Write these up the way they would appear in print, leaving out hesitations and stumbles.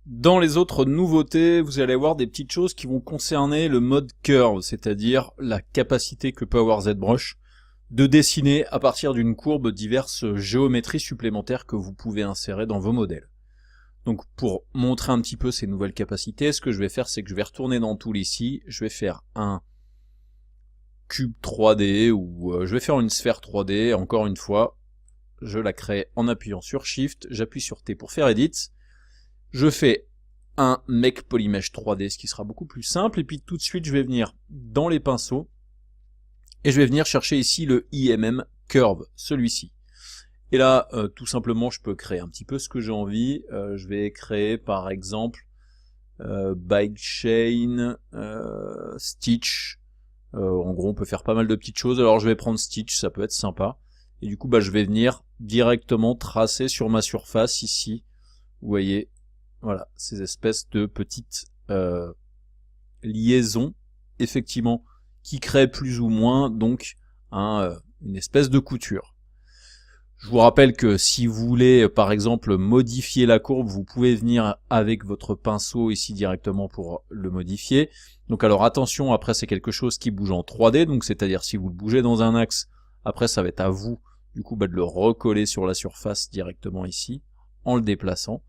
Dans les autres nouveautés, vous allez voir des petites choses qui vont concerner le mode curve, c'est-à-dire la capacité que peut avoir ZBrush de dessiner à partir d'une courbe diverses géométries supplémentaires que vous pouvez insérer dans vos modèles. Donc pour montrer un petit peu ces nouvelles capacités, ce que je vais faire, c'est que je vais retourner dans Tool ici, je vais faire un cube 3D ou je vais faire une sphère 3D, encore une fois, je la crée en appuyant sur Shift, j'appuie sur T pour faire Edit. Je fais un Make Polymesh 3D, ce qui sera beaucoup plus simple, et puis tout de suite je vais venir dans les pinceaux, et je vais venir chercher ici le IMM Curve, celui-ci. Et là, tout simplement, je peux créer un petit peu ce que j'ai envie. Je vais créer par exemple Bike Chain, Stitch. En gros, on peut faire pas mal de petites choses. Alors je vais prendre Stitch, ça peut être sympa. Et du coup, je vais venir directement tracer sur ma surface ici. Vous voyez, voilà, ces espèces de petites liaisons, effectivement, qui créent plus ou moins donc une espèce de couture. Je vous rappelle que si vous voulez, par exemple, modifier la courbe, vous pouvez venir avec votre pinceau ici directement pour le modifier. Donc alors attention, après c'est quelque chose qui bouge en 3D, donc c'est-à-dire si vous le bougez dans un axe, après ça va être à vous, du coup, de le recoller sur la surface directement ici, en le déplaçant,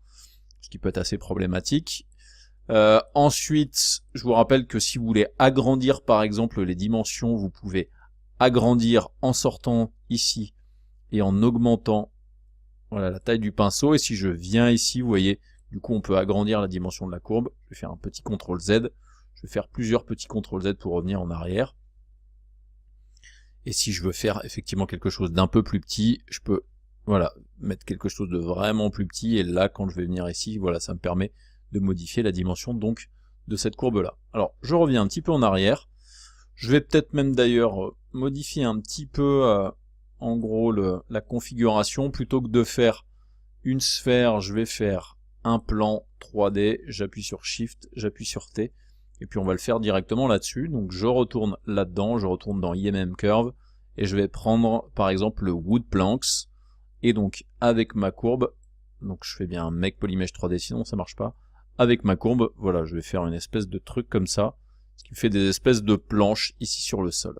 ce qui peut être assez problématique. Ensuite, je vous rappelle que si vous voulez agrandir par exemple les dimensions, vous pouvez agrandir en sortant ici et en augmentant voilà, la taille du pinceau. Et si je viens ici, vous voyez, du coup on peut agrandir la dimension de la courbe. Je vais faire un petit CTRL Z, je vais faire plusieurs petits CTRL Z pour revenir en arrière. Et si je veux faire effectivement quelque chose d'un peu plus petit, je peux voilà, mettre quelque chose de vraiment plus petit, et là quand je vais venir ici, voilà, ça me permet de modifier la dimension donc de cette courbe là. Alors je reviens un petit peu en arrière, je vais peut-être même d'ailleurs modifier un petit peu en gros la configuration. Plutôt que de faire une sphère, je vais faire un plan 3D, j'appuie sur Shift, j'appuie sur T, et puis on va le faire directement là-dessus. Donc je retourne là-dedans, je retourne dans IMM Curve, et je vais prendre par exemple le Wood Planks, et donc avec ma courbe, donc je fais bien un Make Polymesh 3D, sinon ça marche pas. Avec ma courbe, voilà, je vais faire une espèce de truc comme ça, ce qui fait des espèces de planches ici sur le sol.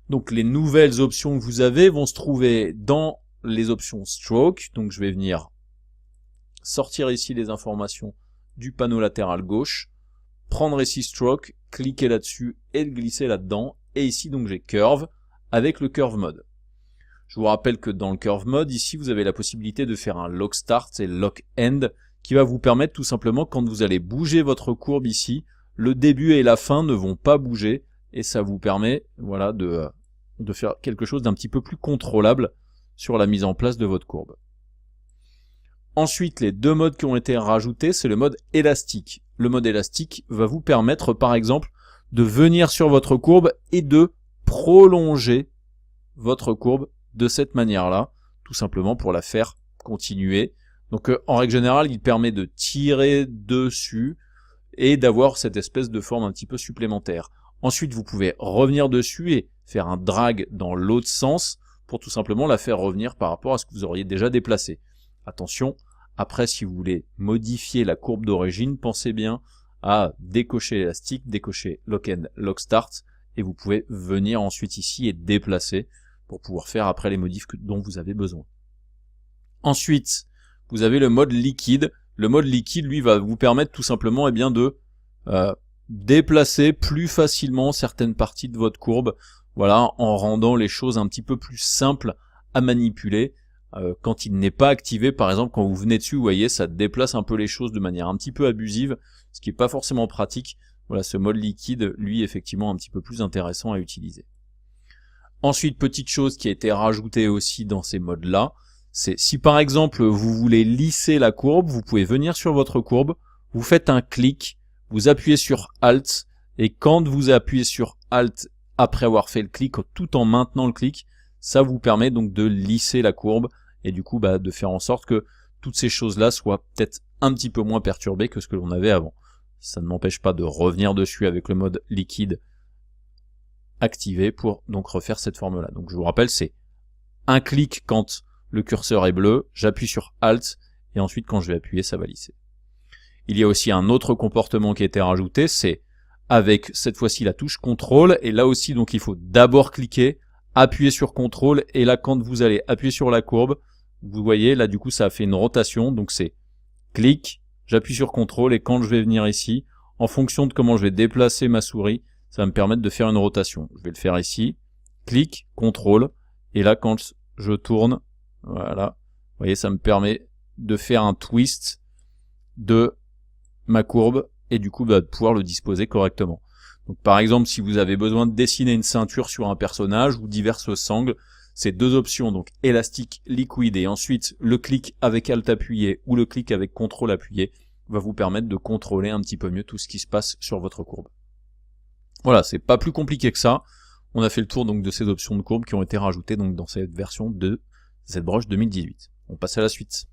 Donc les nouvelles options que vous avez vont se trouver dans les options Stroke, donc je vais venir sortir ici les informations du panneau latéral gauche, prendre ici Stroke, cliquer là-dessus et le glisser là-dedans, et ici donc j'ai Curve avec le Curve Mode. Je vous rappelle que dans le Curve Mode, ici vous avez la possibilité de faire un Lock Start et Lock End, qui va vous permettre tout simplement, quand vous allez bouger votre courbe ici, le début et la fin ne vont pas bouger, et ça vous permet voilà, de faire quelque chose d'un petit peu plus contrôlable sur la mise en place de votre courbe. Ensuite, les deux modes qui ont été rajoutés, c'est le mode élastique. Le mode élastique va vous permettre par exemple de venir sur votre courbe et de prolonger votre courbe de cette manière-là, tout simplement pour la faire continuer. Donc en règle générale, il permet de tirer dessus et d'avoir cette espèce de forme un petit peu supplémentaire. Ensuite, vous pouvez revenir dessus et faire un drag dans l'autre sens pour tout simplement la faire revenir par rapport à ce que vous auriez déjà déplacé. Attention, après si vous voulez modifier la courbe d'origine, pensez bien à décocher l'élastique, décocher Lock End, Lock Start, et vous pouvez venir ensuite ici et déplacer pour pouvoir faire après les modifs dont vous avez besoin. Ensuite, vous avez le mode liquide. Le mode liquide, lui, va vous permettre tout simplement de déplacer plus facilement certaines parties de votre courbe, voilà, en rendant les choses un petit peu plus simples à manipuler. Quand il n'est pas activé, par exemple, quand vous venez dessus, vous voyez, ça déplace un peu les choses de manière un petit peu abusive, ce qui n'est pas forcément pratique. Voilà, ce mode liquide, lui, effectivement, un petit peu plus intéressant à utiliser. Ensuite, petite chose qui a été rajoutée aussi dans ces modes-là, c'est si par exemple vous voulez lisser la courbe, vous pouvez venir sur votre courbe, vous faites un clic, vous appuyez sur Alt, et quand vous appuyez sur Alt après avoir fait le clic, tout en maintenant le clic, ça vous permet donc de lisser la courbe, et du coup de faire en sorte que toutes ces choses-là soient peut-être un petit peu moins perturbées que ce que l'on avait avant. Ça ne m'empêche pas de revenir dessus avec le mode liquide activé pour donc refaire cette forme-là. Donc je vous rappelle, c'est un clic quand le curseur est bleu, j'appuie sur Alt, et ensuite quand je vais appuyer, ça va lisser. Il y a aussi un autre comportement qui a été rajouté, c'est avec cette fois-ci la touche CTRL, et là aussi donc il faut d'abord cliquer, appuyer sur CTRL, et là quand vous allez appuyer sur la courbe, vous voyez là du coup ça a fait une rotation, donc c'est clic, j'appuie sur CTRL, et quand je vais venir ici, en fonction de comment je vais déplacer ma souris, ça va me permettre de faire une rotation. Je vais le faire ici, clic, CTRL, et là quand je tourne, voilà, vous voyez ça me permet de faire un twist de ma courbe, et du coup de pouvoir le disposer correctement. Donc par exemple, si vous avez besoin de dessiner une ceinture sur un personnage ou diverses sangles, ces deux options, donc élastique, liquide, et ensuite le clic avec Alt appuyé ou le clic avec CTRL appuyé, va vous permettre de contrôler un petit peu mieux tout ce qui se passe sur votre courbe. Voilà, c'est pas plus compliqué que ça. On a fait le tour donc de ces options de courbe qui ont été rajoutées donc dans cette version de ZBrush 2018. On passe à la suite.